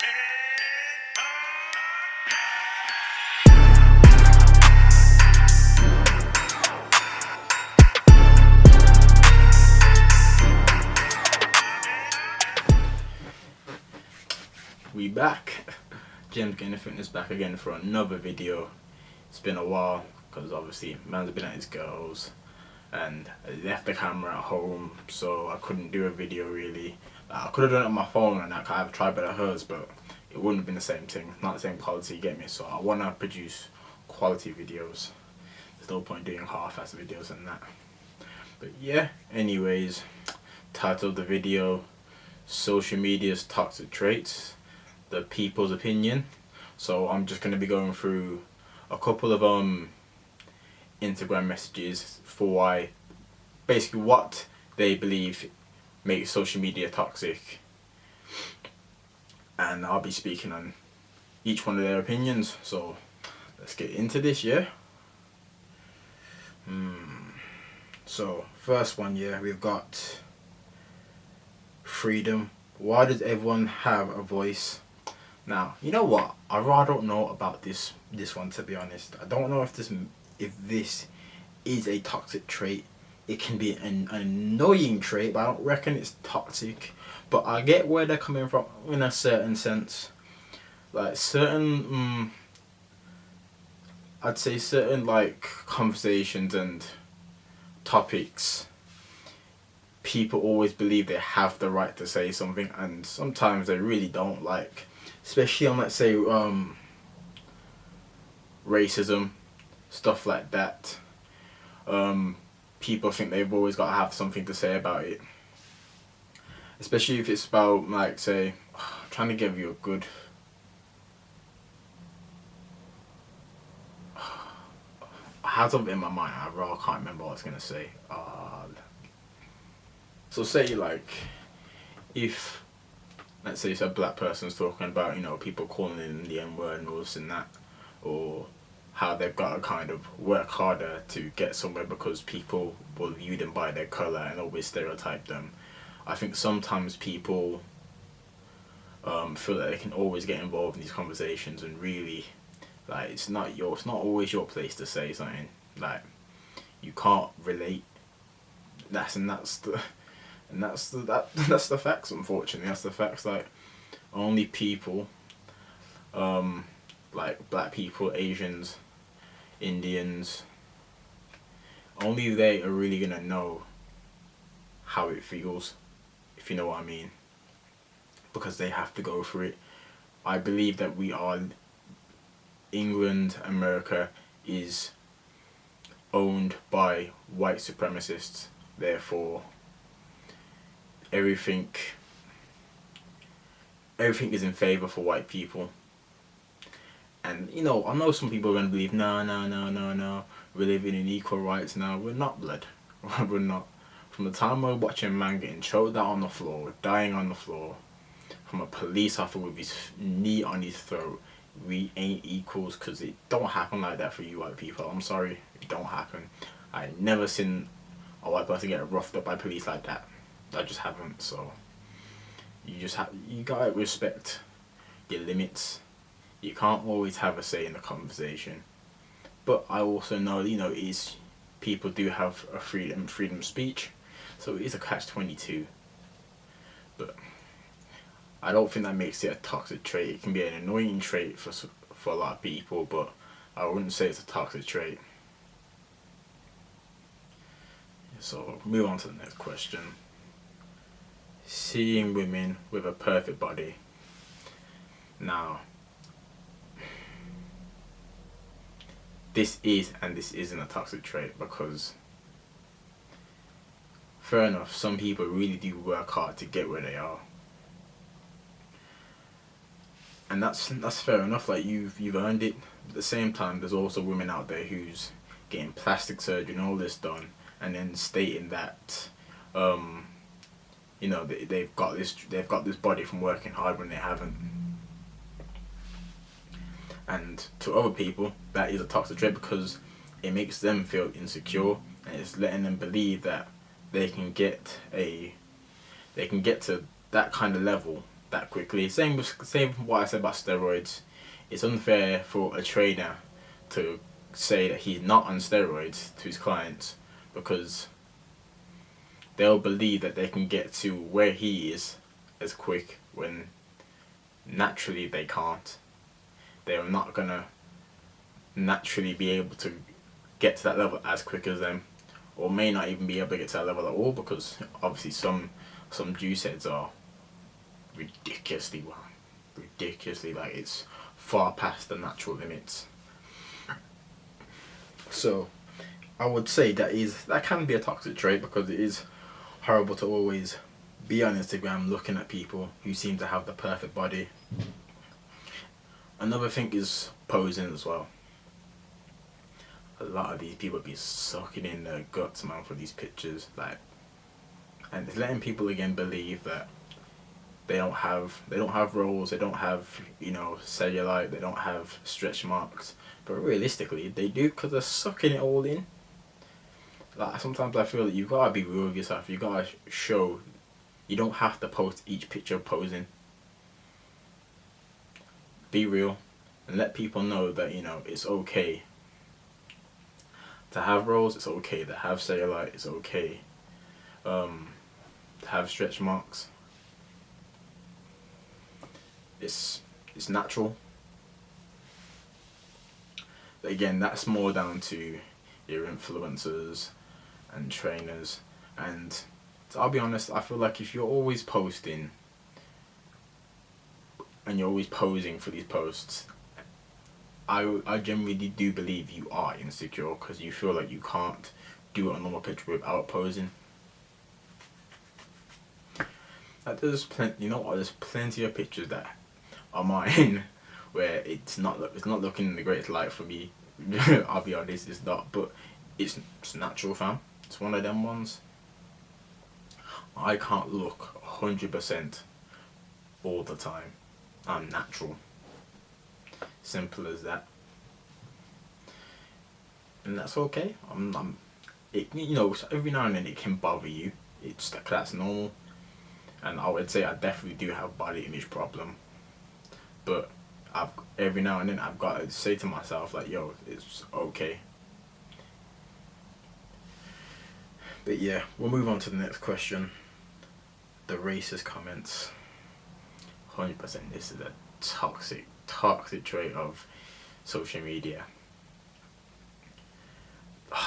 We back. JEMZ Getting the Fitness back again for another video. It's been a while because obviously man's been at his girls and I left the camera at home, so I couldn't do a video really. I could have done it on my phone and I have tried better hers, but it wouldn't have been the same thing, not the same quality, you get me? So I want to produce quality videos. There's no point doing half-ass videos and that. But yeah, anyways, title of the video: social media's toxic traits, the people's opinion. So I'm just going to be going through a couple of Instagram messages for why, basically what they believe makes social media toxic, and I'll be speaking on each one of their opinions. So let's get into this, yeah. So first one, yeah, we've got freedom. Why does everyone have a voice? Now, you know what? I rather don't know about this one, to be honest. I don't know if this is a toxic trait. It can be an annoying trait, but I don't reckon it's toxic. But I get where they're coming from in a certain sense. Like certain, I'd say certain like conversations and topics, people always believe they have the right to say something, and sometimes they really don't. Like, especially on, let's say, racism, stuff like that. People think they've always got to have something to say about it. Especially if it's about, like, say, I'm trying to give you a good... I had something in my mind, I can't remember what I was going to say. So say, like, if, let's say it's a black person's talking about, you know, people calling in the N-word and all this and that, or how they've got to kind of work harder to get somewhere because people will view them by their colour and always stereotype them. I think sometimes people feel that they can always get involved in these conversations, and really, like, it's not always your place to say something. Like, you can't relate. That's the facts, unfortunately. That's the facts. Like, only people, like black people, Asians, Indians, only they are really gonna know how it feels, if you know what I mean, because they have to go through it. I believe that England, America is owned by white supremacists, therefore everything is in favour for white people. And, you know, I know some people are going to believe, no, we're living in equal rights now. We're not, blood. We're not. From the time we're watching a man getting choked out on the floor, dying on the floor, from a police officer with his knee on his throat, we ain't equals, because it don't happen like that for you white people. I'm sorry, it don't happen. I never seen a white person get roughed up by police like that. I just haven't. So you gotta respect your limits. You can't always have a say in the conversation. But I also know, you know, people do have a freedom of speech, so it is a catch-22. But I don't think that makes it a toxic trait. It can be an annoying trait for a lot of people, but I wouldn't say it's a toxic trait. So move on to the next question. Seeing women with a perfect body. Now, this is and this isn't a toxic trait, because fair enough, some people really do work hard to get where they are, and that's fair enough. Like, you've earned it. At the same time, there's also women out there who's getting plastic surgery and all this done, and then stating that you know, they've got this body from working hard when they haven't. And to other people, that is a toxic trait, because it makes them feel insecure, and it's letting them believe that they can get to that kind of level that quickly. Same with what I said about steroids. It's unfair for a trainer to say that he's not on steroids to his clients, because they'll believe that they can get to where he is as quick when naturally they can't. They're not gonna naturally be able to get to that level as quick as them, or may not even be able to get to that level at all, because obviously some juice heads are ridiculously like, it's far past the natural limits. So I would say that can be a toxic trait, because it is horrible to always be on Instagram looking at people who seem to have the perfect body. Another thing is posing as well. A lot of these people be sucking in their guts, man, for these pictures, like, and it's letting people again believe that they don't have rolls, they don't have, you know, cellulite, they don't have stretch marks, but realistically they do, because they're sucking it all in. Like, sometimes I feel that you gotta be real with yourself. You gotta show. You don't have to post each picture posing. Be real and let people know that, you know, it's okay to have rolls, it's okay to have cellulite, it's okay to have stretch marks. It's natural. But again, that's more down to your influencers and trainers. And I'll be honest, I feel like if you're always posting and you're always posing for these posts, I genuinely do believe you are insecure, because you feel like you can't do a normal picture without posing. Like, there's plenty of pictures that are mine where it's not looking in the greatest light for me. I'll be honest, it's not, but it's natural, fam. It's one of them ones. I can't look 100% all the time. I'm natural. Simple as that. And that's okay. You know, every now and then it can bother you. That's normal. And I would say I definitely do have body image problem. But every now and then I've got to say to myself, like, yo, it's okay. But yeah, we'll move on to the next question. The racist comments. 100%, this is a toxic trait of social media.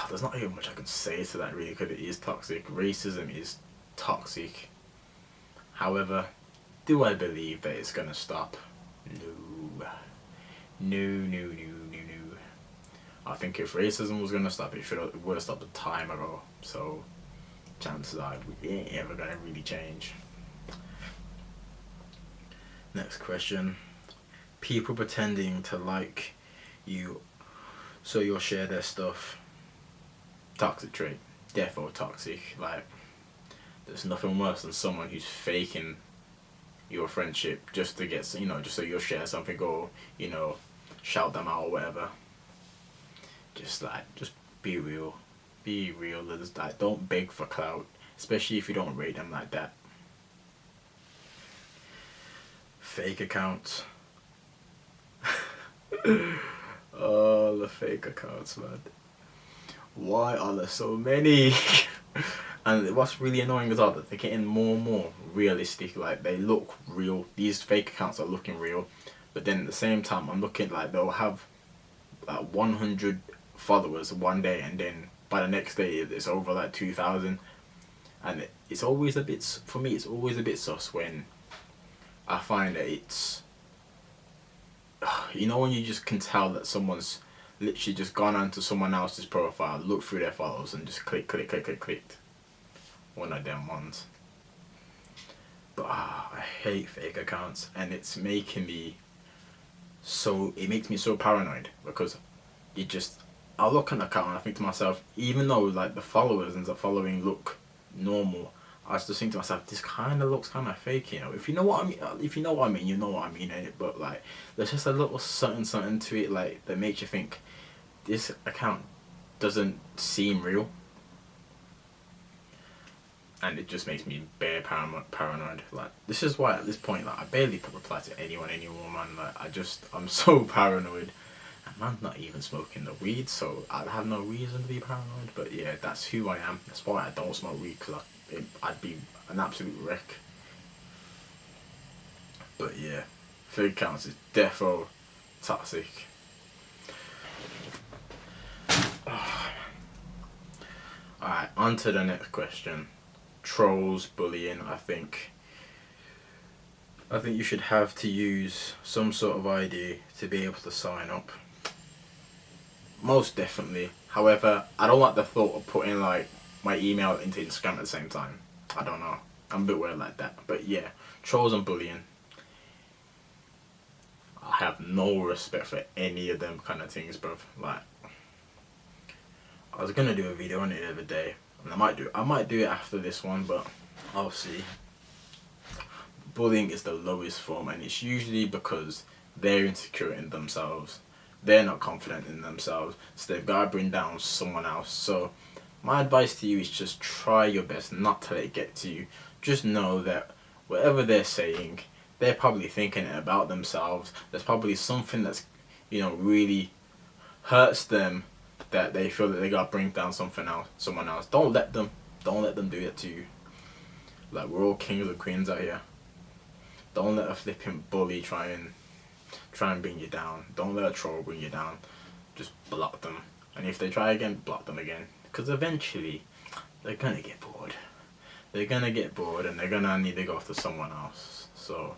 There's not even much I can say to that, really, because it is toxic. Racism is toxic. However, do I believe that it's gonna stop? No. I think if racism was gonna stop, it would have stopped a time ago. So chances are it ain't ever gonna really change. Next question. People pretending to like you so you'll share their stuff. Toxic trait. Defo toxic. Like, there's nothing worse than someone who's faking your friendship just to get, you know, just so you'll share something, or, you know, shout them out or whatever. Just be real. Be real. Like, don't beg for clout, especially if you don't rate them like that. Fake accounts. Oh, the fake accounts, man. Why are there so many? And what's really annoying is that they're getting more and more realistic. Like, they look real. These fake accounts are looking real, but then at the same time, I'm looking like they'll have like 100 followers one day, and then by the next day it's over like 2,000. And it's always a bit, for me, it's always a bit sus when I find that it's, you know, when you just can tell that someone's literally just gone onto someone else's profile, looked through their followers, and just clicked. One of them ones. But I hate fake accounts, and it makes me so paranoid, because I look at an account and I think to myself, even though like the followers and the following look normal, I just think to myself, this kind of looks kind of fake, you know. If you know what I mean, you know what I mean, innit? But like, there's just a little something to it, like, that makes you think this account doesn't seem real. and it just makes me bare paranoid. Like, this is why at this point, like, I barely reply to anyone anymore, man. Like, I'm so paranoid. And man's not even smoking the weed, so I have no reason to be paranoid. But yeah, that's who I am. That's why I don't smoke weed, because I'd be an absolute wreck. But yeah, fig counts is defo toxic. Alright, on to the next question. Trolls, bullying. I think you should have to use some sort of ID to be able to sign up. Most definitely. However, I don't like the thought of putting like my email into Instagram at the same time. I don't know. I'm a bit weird like that. But yeah, trolls and bullying. I have no respect for any of them kind of things, bruv. Like, I was gonna do a video on it the other day, and I might do it after this one, but I'll see. Bullying is the lowest form, and it's usually because they're insecure in themselves. They're not confident in themselves, so they've got to bring down someone else. So my advice to you is just try your best not to let it get to you. Just know that whatever they're saying, they're probably thinking it about themselves. There's probably something that's, really hurts them, that they feel that they got to bring down someone else. Don't let them do that to you. Like, we're all kings and queens out here. Don't let a flipping bully try and bring you down. Don't let a troll bring you down. Just block them. And if they try again, block them again. Because eventually, they're going to get bored. They're going to get bored, and they're going to need to go after someone else. So,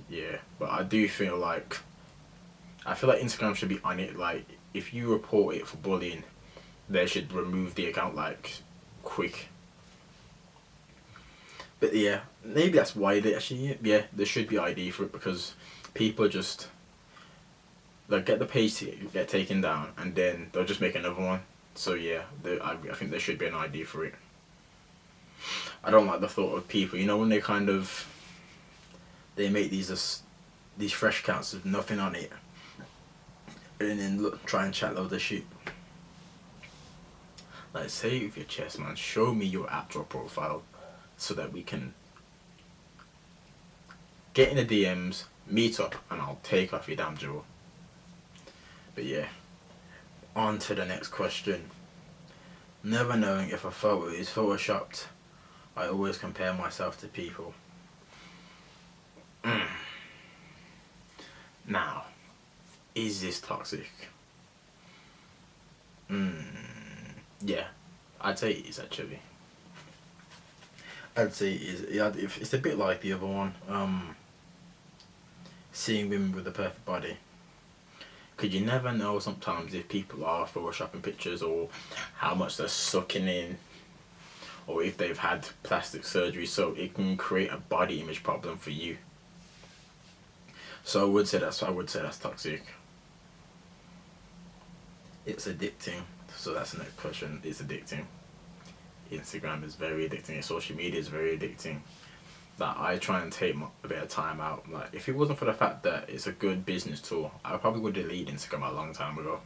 yeah. But I feel like Instagram should be on it. Like, if you report it for bullying, they should remove the account, like, quick. But yeah, maybe that's why there should be ID for it, because people just, they'll get the page to get taken down, and then they'll just make another one. So yeah, I think there should be an ID for it. I don't like the thought of people, when they make these fresh accounts with nothing on it, and then try and chat loads of shit. Like, say with your chest, man, show me your actual profile so that we can get in the DMs, meet up, and I'll take off your damn jewel. But yeah, on to the next question. Never knowing if a photo is photoshopped, I always compare myself to people. Now, is this toxic? Yeah, I'd say it is, actually. I'd say it is. Yeah, it's a bit like the other one. Seeing women with a perfect body. Because you never know sometimes if people are photoshopping pictures, or how much they're sucking in, or if they've had plastic surgery, so it can create a body image problem for you. So I would say that's toxic. It's addicting. So that's the next question. It's addicting. Instagram is very addicting. Social media is very addicting. That I try and take a bit of time out. Like, if it wasn't for the fact that it's a good business tool, I probably would delete Instagram a long time ago.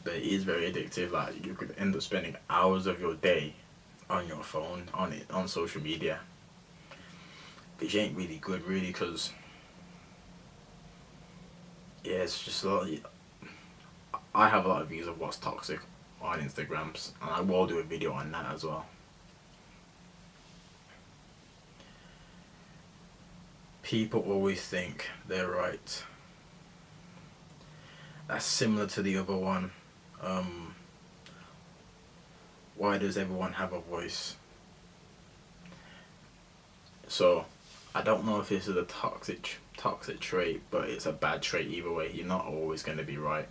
But it is very addictive. Like, you could end up spending hours of your day on your phone, on social media, which ain't really good, really, because it's just a lot. I have a lot of views of what's toxic on Instagrams, and I will do a video on that as well. People always think they're right. That's similar to the other one. Why does everyone have a voice? So, I don't know if this is a toxic trait, but it's a bad trait either way. You're not always going to be right.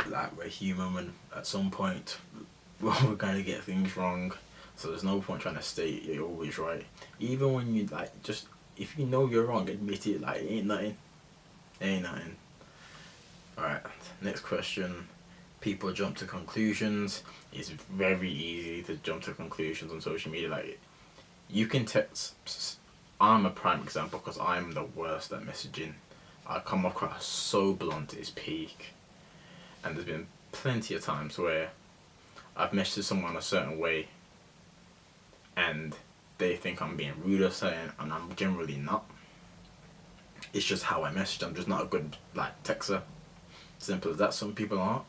Like, we're human, and at some point we're going to get things wrong. So there's no point trying to state you're always right. Even when you, just, if you know you're wrong, admit it. Like, it ain't nothing. It ain't nothing. Alright, next question. People jump to conclusions. It's very easy to jump to conclusions on social media. Like, you can text. I'm a prime example, because I'm the worst at messaging. I come across so blunt at its peak. And there's been plenty of times where I've messaged someone a certain way and they think I'm being rude or something, and I'm generally not. It's just how I message. I'm just not a good like texter. Simple as that. Some people aren't.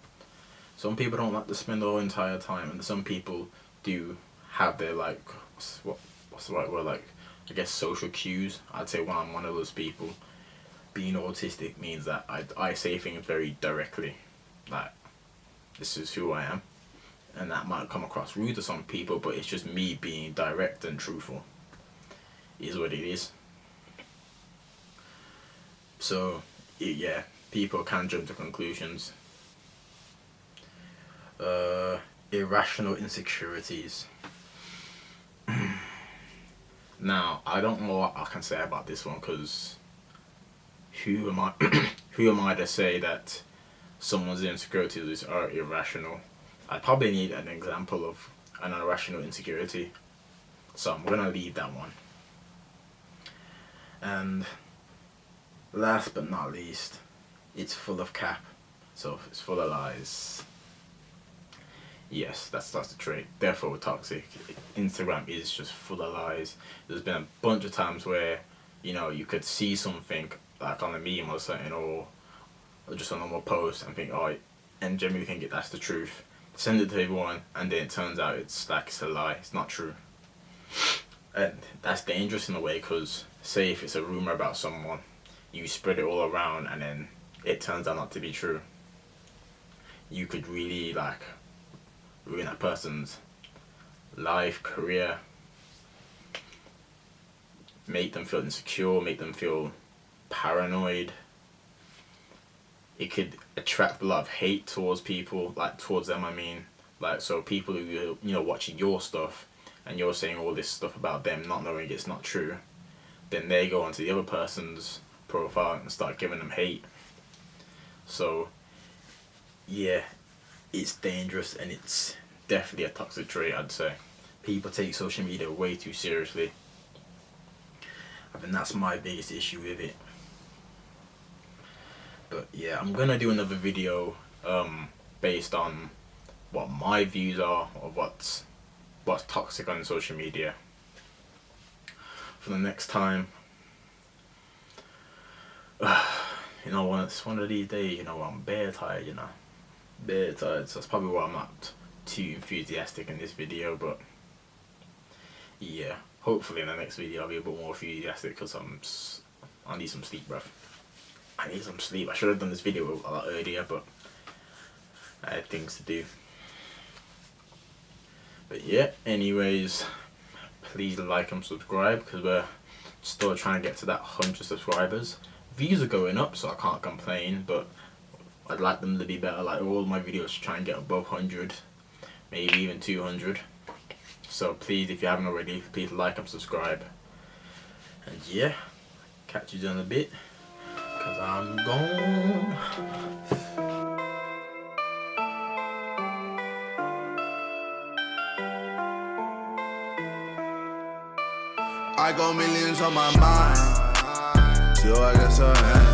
Some people don't like to spend the whole entire time, and some people do have their like what's the right word, like I guess social cues. I'd say when I'm one of those people. Being autistic means that I say things very directly, like this is who I am, and that might come across rude to some people, but it's just me being direct and truthful. Is what it is. So yeah, people can jump to conclusions. Irrational insecurities. Now I don't know what I can say about this one, because who am I who am I to say that someone's insecurities are irrational? I probably need an example of an irrational insecurity, so I'm gonna leave that one. And last but not least, it's full of cap, so it's full of lies. Yes, that's the trait. Therefore toxic. Instagram is just full of lies. There's been a bunch of times where, you know, you could see something like on a meme or something, or just a normal post, and think, oh, and generally think that's the truth. Send it to everyone, and then it turns out it's a lie. It's not true, and that's dangerous in a way, because say if it's a rumor about someone, you spread it all around, and then it turns out not to be true. You could really like ruin that person's life, career, make them feel insecure, make them feel paranoid. It could attract a lot of hate towards people, like towards them I mean. Like, so people who, you know, watching your stuff and you're saying all this stuff about them, not knowing it's not true, then they go onto the other person's profile and start giving them hate. So yeah, it's dangerous, and it's definitely a toxic trait, I'd say. People take social media way too seriously. I think that's my biggest issue with it. But yeah, I'm gonna do another video based on what my views are of what's toxic on social media for the next time. You know, it's one of these days, you know, I'm bare tired, you know. Bare tired, so that's probably why I'm not too enthusiastic in this video, but yeah, hopefully in the next video I'll be a bit more enthusiastic, because I need some sleep, bruv. I need some sleep. I should have done this video a lot earlier, but I had things to do. But yeah, anyways, please like and subscribe, because we're still trying to get to that 100 subscribers. Views are going up, so I can't complain, but I'd like them to be better. Like, all my videos should try and get above 100, maybe even 200. So please, if you haven't already, please like and subscribe. And yeah, catch you in a bit, because I'm gone. I got millions on my mind, so I guess I am.